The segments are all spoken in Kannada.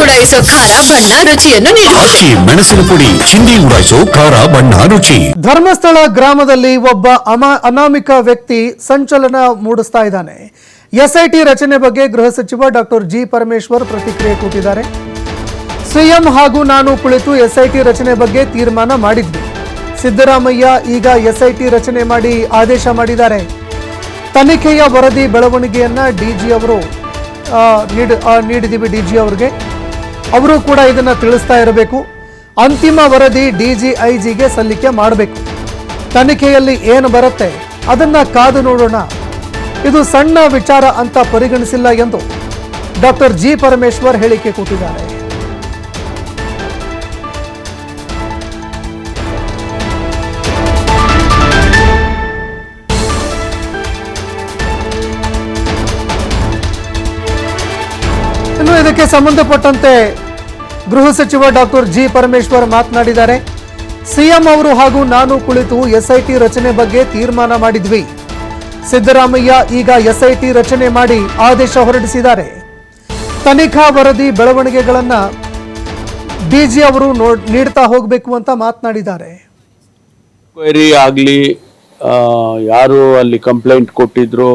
ಉಡಾಯಿಸೋ ಖಾರ ಬಣ್ಣ ರುಚಿಯನ್ನು ನೀಡುತ್ತದೆ. ಮೆಣಸಿನ ಪುಡಿ ಚಿಂದಿ ಉಡಾಯಿಸೋ ಖಾರ ಬಣ್ಣ ರುಚಿ. ಧರ್ಮಸ್ಥಳ ಗ್ರಾಮದಲ್ಲಿ ಒಬ್ಬ ಅನಾಮಿಕ ವ್ಯಕ್ತಿ ಸಂಚಲನ ಮೂಡಿಸ್ತಾ ಇದ್ದಾನೆ. ಎಸ್ಐಟಿ ರಚನೆ ಬಗ್ಗೆ ಗೃಹ ಸಚಿವ ಡಾಕ್ಟರ್ ಜಿ ಪರಮೇಶ್ವರ್ ಪ್ರತಿಕ್ರಿಯೆ ಕೊಟ್ಟಿದ್ದಾರೆ. ಸಿಎಂ ಹಾಗೂ ನಾನು ಕುಳಿತು ಎಸ್ಐಟಿ ರಚನೆ ಬಗ್ಗೆ ತೀರ್ಮಾನ ಮಾಡಿದ್ವಿ. ಸಿದ್ದರಾಮಯ್ಯ ಈಗ ಎಸ್ಐಟಿ ರಚನೆ ಮಾಡಿ ಆದೇಶ ಮಾಡಿದ್ದಾರೆ. ತನಿಖೆಯ ವರದಿ ಬೆಳವಣಿಗೆಯನ್ನ ಡಿಜಿ ಅವರು ನೀಡಿದ್ದೀವಿ. ಡಿಜಿ ಅವರಿಗೆ ಅವರು ಕೂಡ ಇದನ್ನ ತಿಳಿಸ್ತಾ ಇರಬೇಕು. ಅಂತಿಮ ವರದಿ DGIGಗೆ ಸಲ್ಲಿಕೆ ಮಾಡಬೇಕು. ತನಿಖೆಯಲ್ಲಿ ಏನು ಬರುತ್ತೆ ಅದನ್ನ ಕಾದು ನೋಡೋಣ. ಇದು ಸಣ್ಣ ವಿಚಾರ ಅಂತ ಪರಿಗಣಿಸಿಲ್ಲ ಎಂದು ಡಾಕ್ಟರ್ ಜಿ ಪರಮೇಶ್ವರ್ ಹೇಳಿಕೆ ಕೊಟ್ಟಿದ್ದಾರೆ. ಇನ್ನು ಇದಕ್ಕೆ ಸಂಬಂಧಪಟ್ಟಂತೆ ಗೃಹ ಸಚಿವ ಡಾಕ್ಟರ್ ಜಿ ಪರಮೇಶ್ವರ್ ಮಾತನಾಡಿದ್ದಾರೆ. ಸಿಎಂ ಅವರು ಹಾಗೂ ನಾನು ಕುಳಿತು ಎಸ್ಐಟಿ ರಚನೆ ಬಗ್ಗೆ ತೀರ್ಮಾನ ಮಾಡಿದ್ವಿ. ಸಿದ್ದರಾಮಯ್ಯ ಈಗ ಎಸ್ಐಟಿ ರಚನೆ ಮಾಡಿ ಆದೇಶ ಹೊರಡಿಸಿದ್ದಾರೆ. ತನಿಖಾ ವರದಿ ಬೆಳವಣಿಗೆಗಳನ್ನ ಡಿಜಿ ಅವರು ನೀಡ್ತಾ ಹೋಗಬೇಕು ಅಂತ ಮಾತನಾಡಿದ್ದಾರೆ. ಎನ್ಕ್ವೈರಿ ಆಗಲಿ, ಯಾರು ಅಲ್ಲಿ ಕಂಪ್ಲೇಂಟ್ ಕೊಟ್ಟಿದ್ರು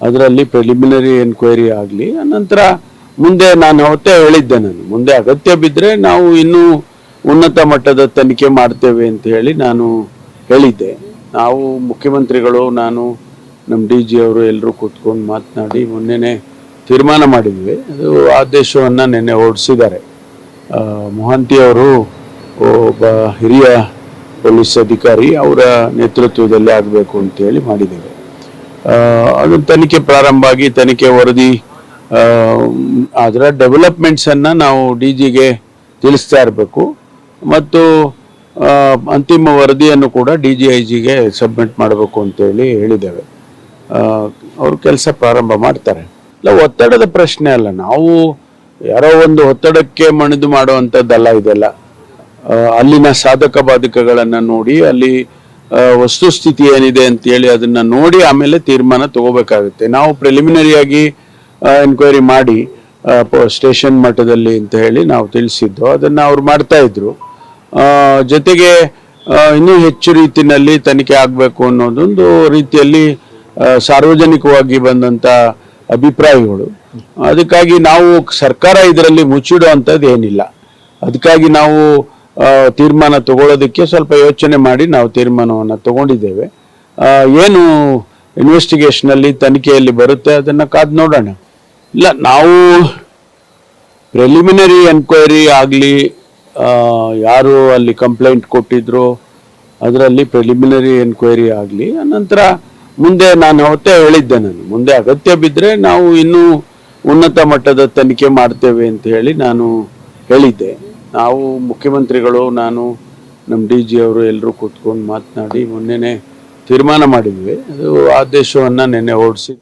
ಅದರಲ್ಲಿ ಪ್ರಿಲಿಮಿನರಿ ಎನ್ಕ್ವೈರಿ ಆಗಲಿ, ನಂತರ ಮುಂದೆ ನಾನು ಅವತ್ತೇ ಹೇಳಿದ್ದೆ, ಮುಂದೆ ಅಗತ್ಯ ಬಿದ್ದರೆ ನಾವು ಇನ್ನೂ ಉನ್ನತ ಮಟ್ಟದ ತನಿಖೆ ಮಾಡ್ತೇವೆ ಅಂತ ಹೇಳಿ ನಾನು ಹೇಳಿದ್ದೆ. ನಾವು ಮುಖ್ಯಮಂತ್ರಿಗಳು, ನಾನು, ನಮ್ಮ DG ಅವರು ಎಲ್ಲರೂ ಕೂತ್ಕೊಂಡು ಮಾತನಾಡಿ ಮೊನ್ನೆನೇ ತೀರ್ಮಾನ ಮಾಡಿದ್ವಿ. ಅದು ಆದೇಶವನ್ನು ನಿನ್ನೆ ಹೊರಡಿಸಿದ್ದಾರೆ. ಮೊಹಂತಿ ಅವರು ಒಬ್ಬ ಹಿರಿಯ ಪೊಲೀಸ್ ಅಧಿಕಾರಿ, ಅವರ ನೇತೃತ್ವದಲ್ಲಿ ಆಗಬೇಕು ಅಂತ ಹೇಳಿ ಮಾಡಿದ್ದೇವೆ. ಅದು ತನಿಖೆ ಪ್ರಾರಂಭ ಆಗಿ ತನಿಖೆ ವರದಿ ಅದರ ಡೆವಲಪ್ಮೆಂಟ್ಸನ್ನು ನಾವು DGಗೆ ತಿಳಿಸ್ತಾ ಇರಬೇಕು ಮತ್ತು ಅಂತಿಮ ವರದಿಯನ್ನು ಕೂಡ DGIGಗೆ ಸಬ್ಮಿಟ್ ಮಾಡಬೇಕು ಅಂತೇಳಿ ಹೇಳಿದ್ದೇವೆ. ಅವರು ಕೆಲಸ ಪ್ರಾರಂಭ ಮಾಡ್ತಾರೆ. ಇಲ್ಲ, ಒತ್ತಡದ ಪ್ರಶ್ನೆ ಅಲ್ಲ. ನಾವು ಯಾರೋ ಒಂದು ಒತ್ತಡಕ್ಕೆ ಮಣಿದು ಮಾಡುವಂಥದ್ದಲ್ಲ ಇದೆಲ್ಲ. ಅಲ್ಲಿನ ಸಾಧಕ ಬಾಧಕಗಳನ್ನು ನೋಡಿ, ಅಲ್ಲಿ ವಸ್ತುಸ್ಥಿತಿ ಏನಿದೆ ಅಂತೇಳಿ ಅದನ್ನು ನೋಡಿ ಆಮೇಲೆ ತೀರ್ಮಾನ ತಗೋಬೇಕಾಗುತ್ತೆ. ನಾವು ಪ್ರಿಲಿಮಿನರಿಯಾಗಿ ಎನ್ಕ್ವೈರಿ ಮಾಡಿ ಸ್ಟೇಷನ್ ಮಟ್ಟದಲ್ಲಿ ಅಂತ ಹೇಳಿ ನಾವು ತಿಳಿಸಿದ್ದು, ಅದನ್ನು ಅವ್ರು ಮಾಡ್ತಾ ಇದ್ರು. ಜೊತೆಗೆ ಇನ್ನೂ ಹೆಚ್ಚು ರೀತಿಯಲ್ಲಿ ತನಿಖೆ ಆಗಬೇಕು ಅನ್ನೋದೊಂದು ರೀತಿಯಲ್ಲಿ ಸಾರ್ವಜನಿಕವಾಗಿ ಬಂದಂಥ ಅಭಿಪ್ರಾಯಗಳು. ಅದಕ್ಕಾಗಿ ನಾವು ಸರ್ಕಾರ ಇದರಲ್ಲಿ ಮುಚ್ಚಿಡುವಂಥದ್ದು ಏನಿಲ್ಲ. ಅದಕ್ಕಾಗಿ ನಾವು ತೀರ್ಮಾನ ತಗೊಳ್ಳೋದಕ್ಕೆ ಸ್ವಲ್ಪ ಯೋಚನೆ ಮಾಡಿ ನಾವು ತೀರ್ಮಾನವನ್ನು ತಗೊಂಡಿದ್ದೇವೆ. ಏನು ಇನ್ವೆಸ್ಟಿಗೇಷನಲ್ಲಿ ತನಿಖೆಯಲ್ಲಿ ಬರುತ್ತೆ ಅದನ್ನು ಕಾದು ನೋಡೋಣ. ಇಲ್ಲ, ನಾವು ಪ್ರಿಲಿಮಿನರಿ ಎನ್ಕ್ವೈರಿ ಆಗಲಿ, ಯಾರು ಅಲ್ಲಿ ಕಂಪ್ಲೇಂಟ್ ಕೊಟ್ಟಿದ್ರು ಅದರಲ್ಲಿ ಪ್ರಿಲಿಮಿನರಿ ಎನ್ಕ್ವೈರಿ ಆಗಲಿ, ನಂತರ ಮುಂದೆ ನಾನು ಅವತ್ತೇ ಹೇಳಿದ್ದೆ, ಮುಂದೆ ಅಗತ್ಯ ಬಿದ್ದರೆ ನಾವು ಇನ್ನೂ ಉನ್ನತ ಮಟ್ಟದ ತನಿಖೆ ಮಾಡ್ತೇವೆ ಅಂತ ಹೇಳಿ ನಾನು ಹೇಳಿದ್ದೆ. ನಾವು ಮುಖ್ಯಮಂತ್ರಿಗಳು, ನಾನು, ನಮ್ಮ DG ಅವರು ಎಲ್ಲರೂ ಕೂತ್ಕೊಂಡು ಮಾತನಾಡಿ ಮೊನ್ನೆನೇ ತೀರ್ಮಾನ ಮಾಡಿದ್ವಿ. ಅದು ಆದೇಶವನ್ನು ನಿನ್ನೆ ಹೊರಡಿಸಿ